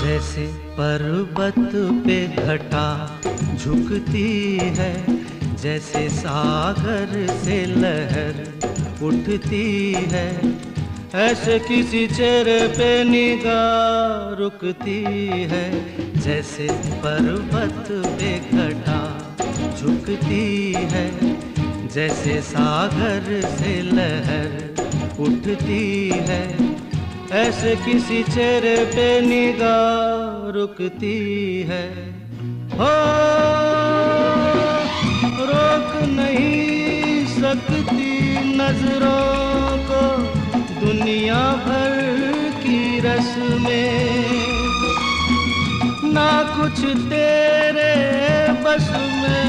जैसे पर्वत पे घटा झुकती है, जैसे सागर से लहर उठती है, ऐसे किसी चेहरे पे निगाह रुकती है। जैसे पर्वत पे घटा झुकती है, जैसे सागर से लहर उठती है, ऐसे किसी चेहरे पे निगाह रुकती है। हो रोक नहीं सकती नजरों को दुनिया भर की रस्में, ना कुछ तेरे बस में।